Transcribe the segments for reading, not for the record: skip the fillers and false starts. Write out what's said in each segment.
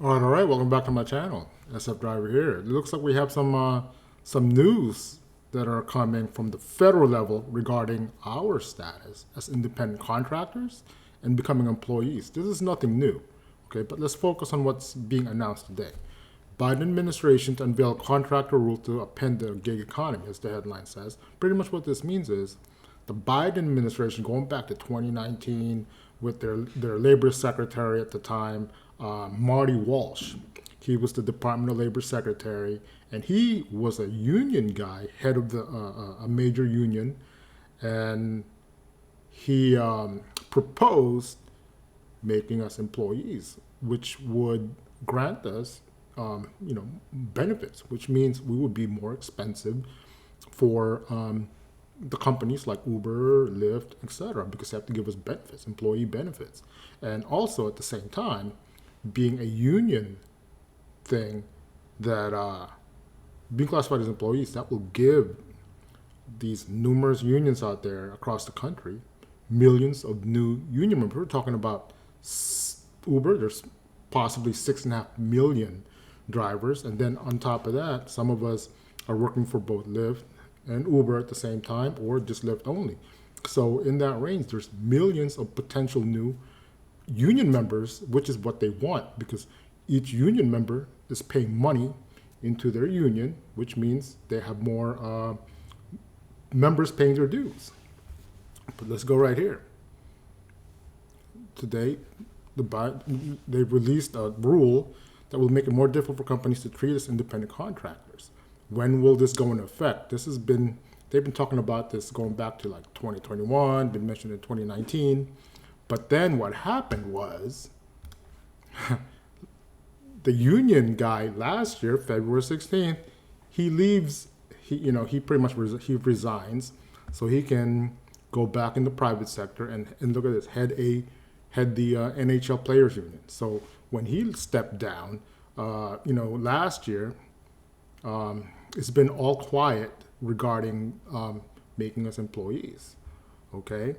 All right. Welcome back to my channel. SF Driver here. It looks like we have some news that are coming from the federal level regarding our status as independent contractors and becoming employees. This is nothing new, okay? But let's focus on what's being announced today. Biden administration to unveil contractor rule to upend the gig economy, as the headline says. Pretty much what this means is the Biden administration, going back to 2019, with their labor secretary at the time, Marty Walsh. He was the Department of Labor secretary, and he was a union guy, head of a major union, and he proposed making us employees, which would grant us, benefits, which means we would be more expensive for the companies like Uber, Lyft, etc., because they have to give us benefits, employee benefits. And also at the same time, being a union thing that being classified as employees, that will give these numerous unions out there across the country millions of new union members. We're talking about Uber, there's possibly 6.5 million drivers. And then on top of that, some of us are working for both Lyft and Uber at the same time, or just Lyft only. So in that range, there's millions of potential new union members, which is what they want, because each union member is paying money into their union, which means they have more members paying their dues. But let's go right here. Today, they've released a rule that will make it more difficult for companies to treat us independent contractors. When will this go into effect? They've been talking about this going back to like 2021, been mentioned in 2019. But then what happened was the union guy last year, February 16th, he leaves, he pretty much he resigns so he can go back in the private sector and look at this, head the NHL Players Union. So when he stepped down, last year, it's been all quiet regarding making us employees, okay?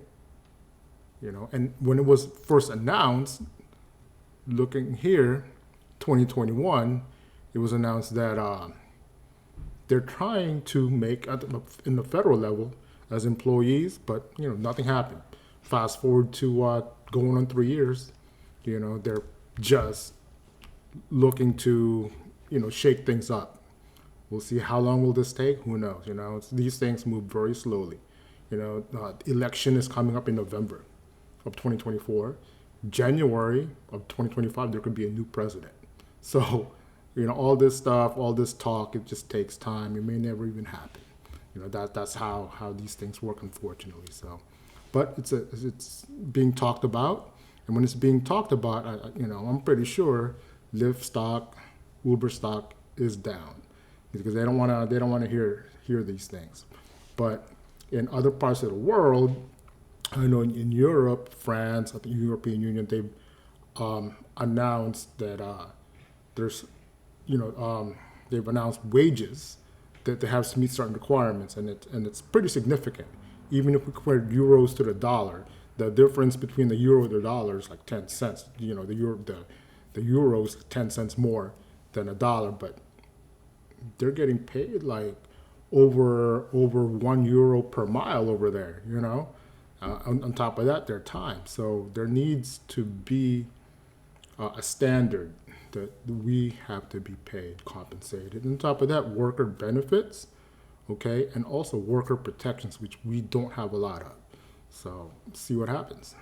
And when it was first announced, looking here, 2021, it was announced that they're trying to make in the federal level as employees, but nothing happened. Fast forward to going on 3 years, they're just looking to shake things up. We'll see how long will this take. Who knows? These things move very slowly. Election is coming up in November of 2024. January of 2025, there could be a new president. So, all this stuff, all this talk, it just takes time. It may never even happen. That's how these things work, unfortunately. So, but it's being talked about, and when it's being talked about, I'm pretty sure Lyft stock, Uber stock is down because they don't want to hear these things. But in other parts of the world, I know in Europe, France, at the European Union, they've announced that there's, they've announced wages that they have to meet certain requirements, and it's pretty significant. Even if we compare euros to the dollar, the difference between the euro and the dollar is like 10 cents. The euro is 10 cents more than a dollar, but they're getting paid like over €1 per mile over there. On top of that, their time. So there needs to be a standard that we have to be paid, compensated. And on top of that, worker benefits, okay, and also worker protections, which we don't have a lot of. So see what happens.